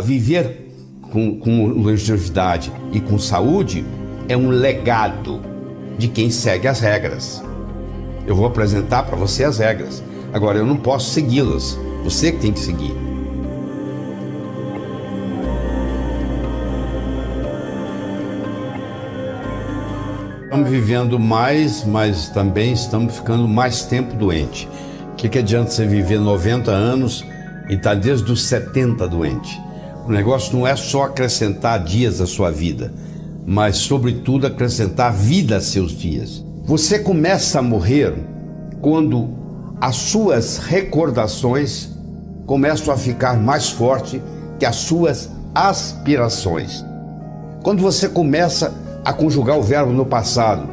Viver com longevidade e com saúde é um legado de quem segue as regras. Eu vou apresentar para você as regras. Agora, eu não posso segui-las. Você que tem que seguir. Estamos vivendo mais, mas também estamos ficando mais tempo doente. O que adianta você viver 90 anos e estar desde os 70 doente? O negócio não é só acrescentar dias à sua vida, mas, sobretudo, acrescentar vida a seus dias. Você começa a morrer quando as suas recordações começam a ficar mais fortes que as suas aspirações. Quando você começa a conjugar o verbo no passado,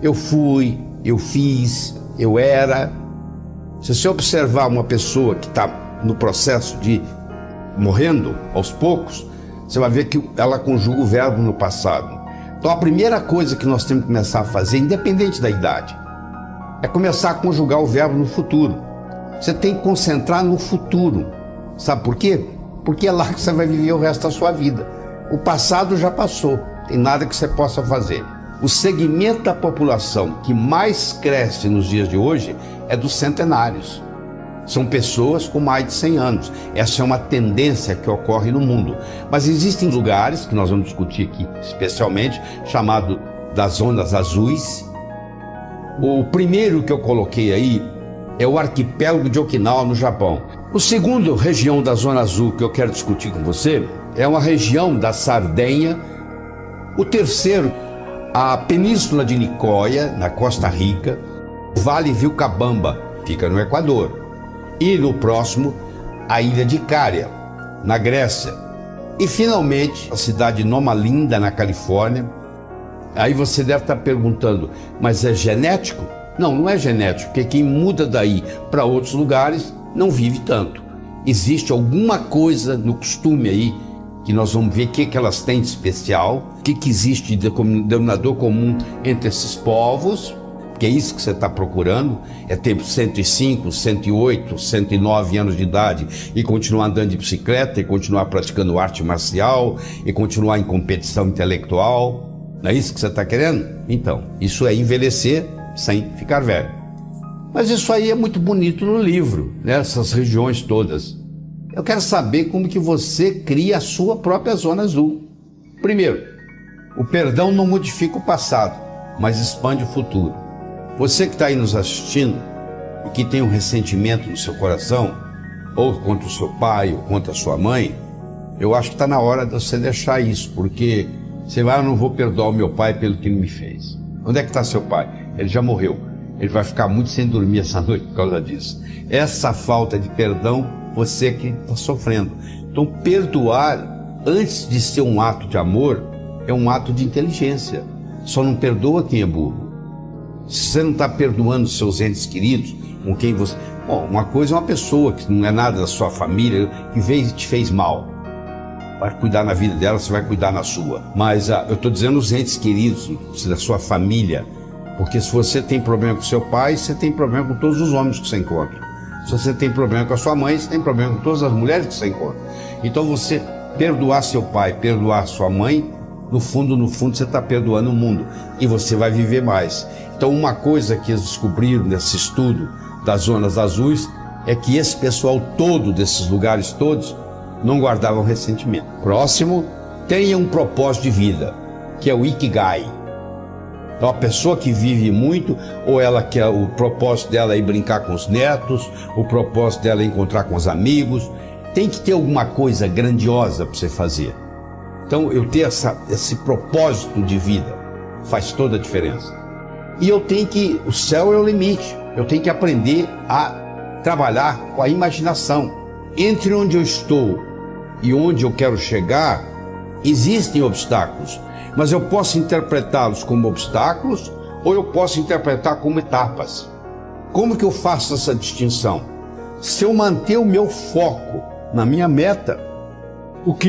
eu fui, eu fiz, eu era. Se você observar uma pessoa que está no processo de morrendo aos poucos, você vai ver que ela conjuga o verbo no passado. Então a primeira coisa que nós temos que começar a fazer, independente da idade, é começar a conjugar o verbo no futuro. Você tem que concentrar no futuro. Sabe por quê? Porque é lá que você vai viver o resto da sua vida. O passado já passou, tem nada que você possa fazer. O segmento da população que mais cresce nos dias de hoje é dos centenários. São pessoas com mais de 100 anos. Essa é uma tendência que ocorre no mundo. Mas existem lugares, que nós vamos discutir aqui especialmente, chamado das zonas azuis. O primeiro que eu coloquei aí é o arquipélago de Okinawa, no Japão. O segundo região da zona azul que eu quero discutir com você é uma região da Sardenha. O terceiro, a Península de Nicoya, na Costa Rica. O Vale Vilcabamba, fica no Equador. E no próximo, a ilha de Icária, na Grécia. E finalmente, a cidade de Loma Linda, na Califórnia. Aí você deve estar perguntando, mas é genético? Não, não é genético, porque quem muda daí para outros lugares não vive tanto. Existe alguma coisa no costume aí, que nós vamos ver o que elas têm de especial, o que existe de denominador comum entre esses povos, que é isso que você está procurando, é ter 105, 108, 109 anos de idade e continuar andando de bicicleta, e continuar praticando arte marcial, e continuar em competição intelectual. Não é isso que você está querendo? Então, isso é envelhecer sem ficar velho. Mas isso aí é muito bonito no livro, né? Essas regiões todas. Eu quero saber como que você cria a sua própria zona azul. Primeiro, o perdão não modifica o passado, mas expande o futuro. Você que está aí nos assistindo e que tem um ressentimento no seu coração, ou contra o seu pai, ou contra a sua mãe, eu acho que está na hora de você deixar isso, porque você vai, eu não vou perdoar o meu pai pelo que ele me fez. Onde é que está seu pai? Ele já morreu. Ele vai ficar muito sem dormir essa noite por causa disso. Essa falta de perdão, você que está sofrendo. Então, perdoar, antes de ser um ato de amor, é um ato de inteligência. Só não perdoa quem é burro. Se você não está perdoando seus entes queridos, com quem você... Bom, uma coisa é uma pessoa que não é nada da sua família, que veio e te fez mal. Vai cuidar na vida dela, você vai cuidar na sua. Mas eu estou dizendo os entes queridos da sua família, porque se você tem problema com seu pai, você tem problema com todos os homens que você encontra. Se você tem problema com a sua mãe, você tem problema com todas as mulheres que você encontra. Então você perdoar seu pai, perdoar sua mãe, no fundo, você está perdoando o mundo e você vai viver mais. Então uma coisa que eles descobriram nesse estudo das zonas azuis é que esse pessoal todo, desses lugares todos, não guardavam ressentimento. Próximo, tenha um propósito de vida, que é o Ikigai. Então a pessoa que vive muito, ou ela quer, o propósito dela é ir brincar com os netos, o propósito dela é encontrar com os amigos, tem que ter alguma coisa grandiosa para você fazer. Então eu ter esse propósito de vida faz toda a diferença. E eu tenho que, o céu é o limite, eu tenho que aprender a trabalhar com a imaginação. Entre onde eu estou e onde eu quero chegar, existem obstáculos, mas eu posso interpretá-los como obstáculos ou eu posso interpretar como etapas. Como que eu faço essa distinção? Se eu manter o meu foco na minha meta, o que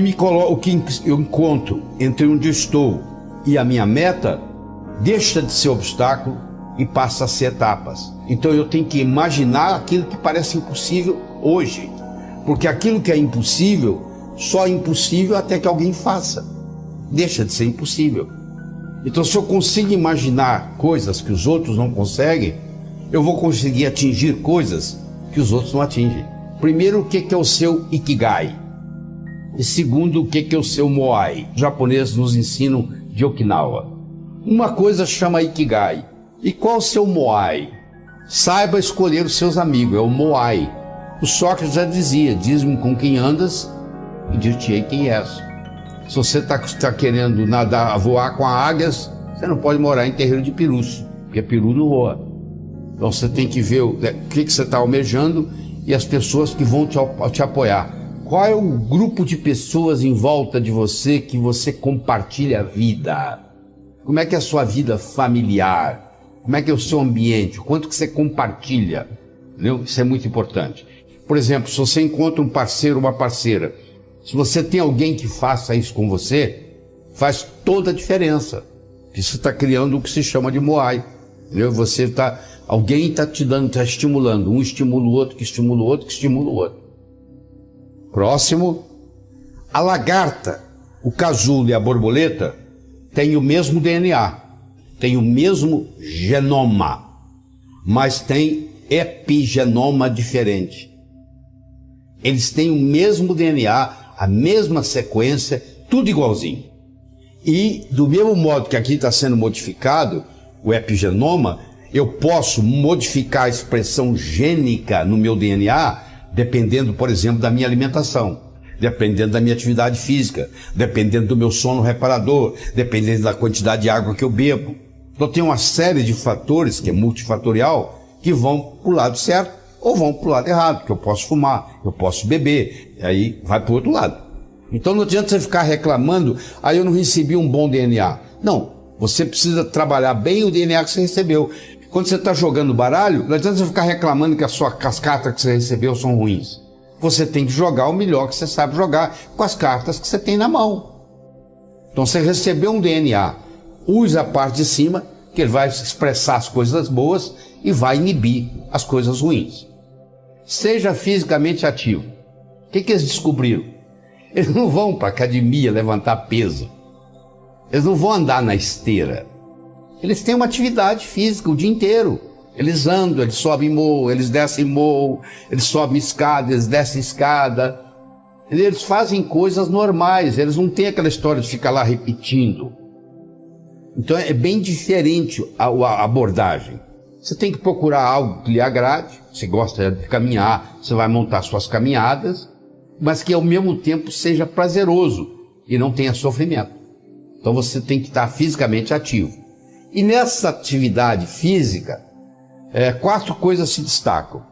eu encontro entre onde eu estou e a minha meta deixa de ser obstáculo e passa a ser etapas. Então eu tenho que imaginar aquilo que parece impossível hoje, porque aquilo que é impossível Só impossível até que alguém faça. Deixa de ser impossível. Então, se eu consigo imaginar coisas que os outros não conseguem, eu vou conseguir atingir coisas que os outros não atingem. Primeiro, o que é o seu Ikigai? E segundo, o que é o seu Moai? Os japoneses nos ensinam de Okinawa. Uma coisa chama Ikigai. E qual o seu Moai? Saiba escolher os seus amigos, é o Moai. O Sócrates já dizia, diz-me com quem andas e dir-te-ei quem és. Se você está querendo nadar, voar com águias, você não pode morar em terreiro de perus, porque peru não voa. Então você tem que ver o que você está almejando e as pessoas que vão te apoiar. Qual é o grupo de pessoas em volta de você que você compartilha a vida? Como é que é a sua vida familiar? Como é que é o seu ambiente? O quanto que você compartilha? Entendeu? Isso é muito importante. Por exemplo, se você encontra um parceiro ou uma parceira, se você tem alguém que faça isso com você, faz toda a diferença. Você está criando o que se chama de Moai. Entendeu? Alguém está te dando, está estimulando. Um estimula o outro, que estimula o outro, que estimula o outro. Próximo. A lagarta, o casulo e a borboleta têm o mesmo DNA, têm o mesmo genoma, mas têm epigenoma diferente. Eles têm o mesmo DNA, a mesma sequência, tudo igualzinho. E do mesmo modo que aqui está sendo modificado o epigenoma, eu posso modificar a expressão gênica no meu DNA, dependendo, por exemplo, da minha alimentação, dependendo da minha atividade física, dependendo do meu sono reparador, dependendo da quantidade de água que eu bebo. Então tem uma série de fatores, que é multifatorial, que vão para o lado certo ou vão para o lado errado, que eu posso fumar, eu posso beber, e aí vai para o outro lado. Então não adianta você ficar reclamando, aí eu não recebi um bom DNA. Não, você precisa trabalhar bem o DNA que você recebeu. Quando você está jogando baralho, não adianta você ficar reclamando que as cartas que você recebeu são ruins. Você tem que jogar o melhor que você sabe jogar com as cartas que você tem na mão. Então você recebeu um DNA, use a parte de cima, que ele vai expressar as coisas boas e vai inibir as coisas ruins. Seja fisicamente ativo. O que eles descobriram? Eles não vão para a academia levantar peso. Eles não vão andar na esteira. Eles têm uma atividade física o dia inteiro. Eles andam, eles sobem morro, eles descem morro, eles sobem escada, eles descem escada. Eles fazem coisas normais, eles não têm aquela história de ficar lá repetindo. Então é bem diferente a abordagem. Você tem que procurar algo que lhe agrade. Você gosta de caminhar, você vai montar suas caminhadas, mas que ao mesmo tempo seja prazeroso e não tenha sofrimento. Então você tem que estar fisicamente ativo. E nessa atividade física, 4 coisas se destacam.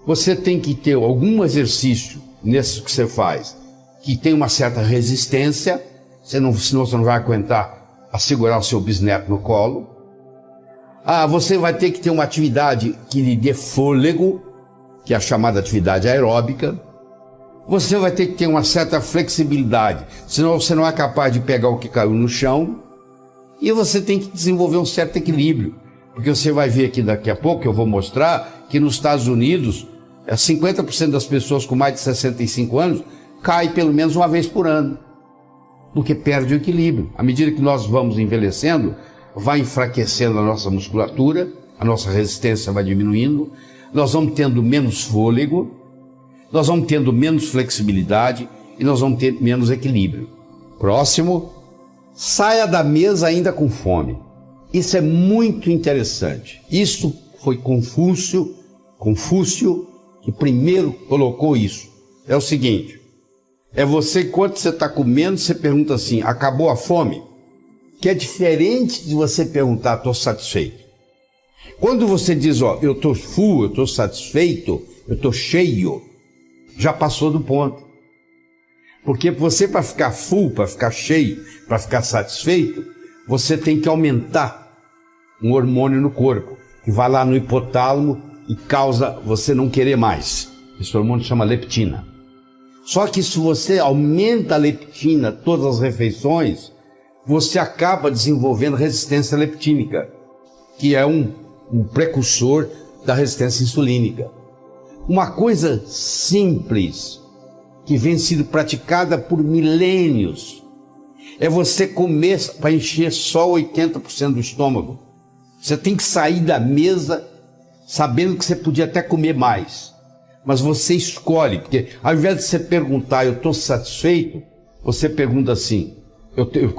Você tem que ter algum exercício nesse que você faz, que tem uma certa resistência, senão você não vai aguentar a segurar o seu bisneto no colo. Você vai ter que ter uma atividade que lhe dê fôlego, que é a chamada atividade aeróbica. Você vai ter que ter uma certa flexibilidade, senão você não é capaz de pegar o que caiu no chão. E você tem que desenvolver um certo equilíbrio, porque você vai ver aqui daqui a pouco, eu vou mostrar, que nos Estados Unidos, 50% das pessoas com mais de 65 anos caem pelo menos uma vez por ano, porque perde o equilíbrio. À medida que nós vamos envelhecendo, vai enfraquecendo a nossa musculatura, a nossa resistência vai diminuindo, nós vamos tendo menos fôlego, nós vamos tendo menos flexibilidade e nós vamos ter menos equilíbrio. Próximo. Saia da mesa ainda com fome. Isso é muito interessante. Isso foi Confúcio que primeiro colocou isso. É o seguinte, você, enquanto você está comendo, você pergunta assim, acabou a fome? Que é diferente de você perguntar, estou satisfeito. Quando você diz, eu estou full, eu estou satisfeito, eu estou cheio, já passou do ponto. Porque você, para ficar full, para ficar cheio, para ficar satisfeito, você tem que aumentar um hormônio no corpo, que vai lá no hipotálamo e causa você não querer mais. Esse hormônio chama leptina. Só que se você aumenta a leptina todas as refeições, você acaba desenvolvendo resistência leptínica, que é um precursor da resistência insulínica. Uma coisa simples que vem sendo praticada por milênios. É você comer para encher só 80% do estômago. Você tem que sair da mesa sabendo que você podia até comer mais. Mas você escolhe, porque ao invés de você perguntar, eu estou satisfeito, você pergunta assim,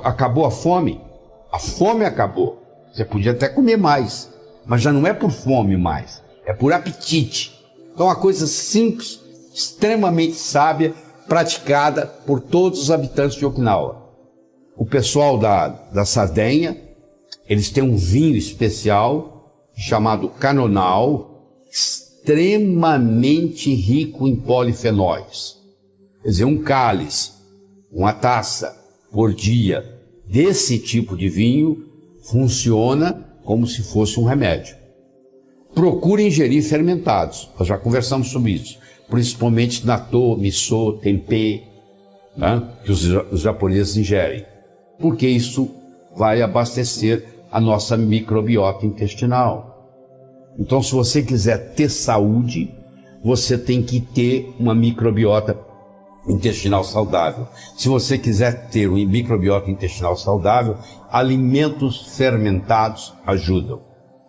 acabou a fome? A fome acabou. Você podia até comer mais, mas já não é por fome mais, é por apetite. Então é uma coisa simples, extremamente sábia, praticada por todos os habitantes de Okinawa. O pessoal da Sardenha, eles têm um vinho especial chamado Canonal, extremamente rico em polifenóis. Quer dizer, um cálice, uma taça por dia desse tipo de vinho funciona como se fosse um remédio. Procure ingerir fermentados, nós já conversamos sobre isso, principalmente natto, miso, tempê, né, que os japoneses ingerem, porque isso vai abastecer a nossa microbiota intestinal. Então, se você quiser ter saúde, você tem que ter uma microbiota intestinal saudável. Se você quiser ter uma microbiota intestinal saudável, alimentos fermentados ajudam.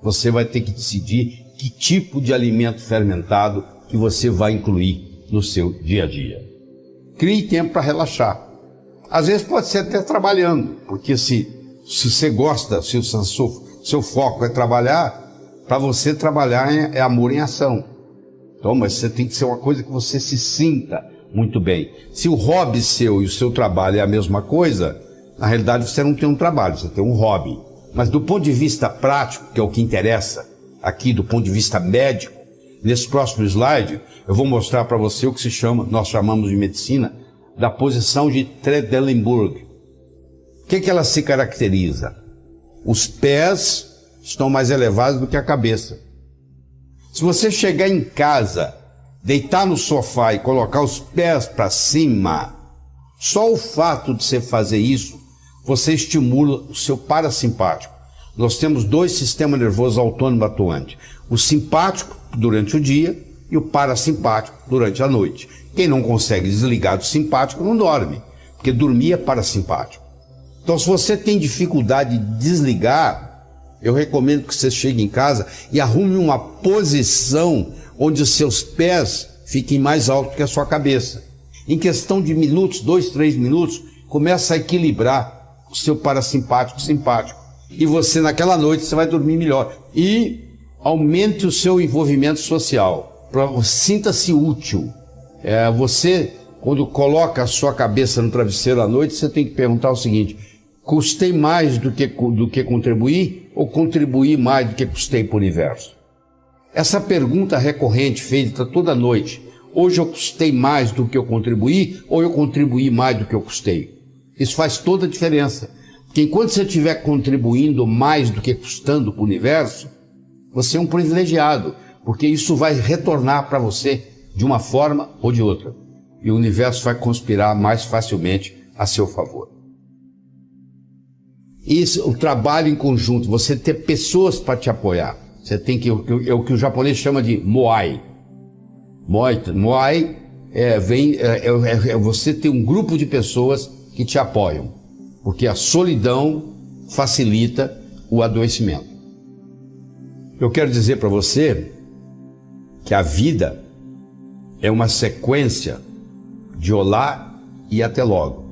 Você vai ter que decidir que tipo de alimento fermentado que você vai incluir no seu dia a dia. Crie tempo para relaxar. Às vezes pode ser até trabalhando, porque se você gosta, se o seu foco é trabalhar, para você trabalhar é amor em ação. Então, mas você tem que ser uma coisa que você se sinta muito bem. Se o hobby seu e o seu trabalho é a mesma coisa, na realidade você não tem um trabalho, você tem um hobby. Mas do ponto de vista prático, que é o que interessa aqui, do ponto de vista médico, nesse próximo slide, eu vou mostrar para você o que nós chamamos de medicina, da posição de Trendelenburg. O que ela se caracteriza? Os pés estão mais elevados do que a cabeça. Se você chegar em casa, deitar no sofá e colocar os pés para cima, só o fato de você fazer isso, você estimula o seu parasimpático. Nós temos dois sistemas nervosos autônomos atuantes. O simpático durante o dia e o parasimpático durante a noite. Quem não consegue desligar do simpático não dorme, porque dormir é parasimpático. Então, se você tem dificuldade de desligar, eu recomendo que você chegue em casa e arrume uma posição onde os seus pés fiquem mais altos que a sua cabeça. Em questão de minutos, 2, 3 minutos, começa a equilibrar o seu parasimpático e simpático. E você, naquela noite, você vai dormir melhor. E aumente o seu envolvimento social. Sinta-se útil. Você, quando coloca a sua cabeça no travesseiro à noite, você tem que perguntar o seguinte: custei mais do que contribuir ou contribuí mais do que custei para o universo? Essa pergunta recorrente, feita toda noite: hoje eu custei mais do que eu contribuí ou eu contribuí mais do que eu custei? Isso faz toda a diferença. Porque enquanto você estiver contribuindo mais do que custando para o universo, você é um privilegiado, porque isso vai retornar para você de uma forma ou de outra. E o universo vai conspirar mais facilmente a seu favor. Isso, o trabalho em conjunto, você ter pessoas para te apoiar. Você tem que, é o que o japonês chama de moai. Moai é você ter um grupo de pessoas que te apoiam, porque a solidão facilita o adoecimento. Eu quero dizer para você que a vida é uma sequência de olá e até logo.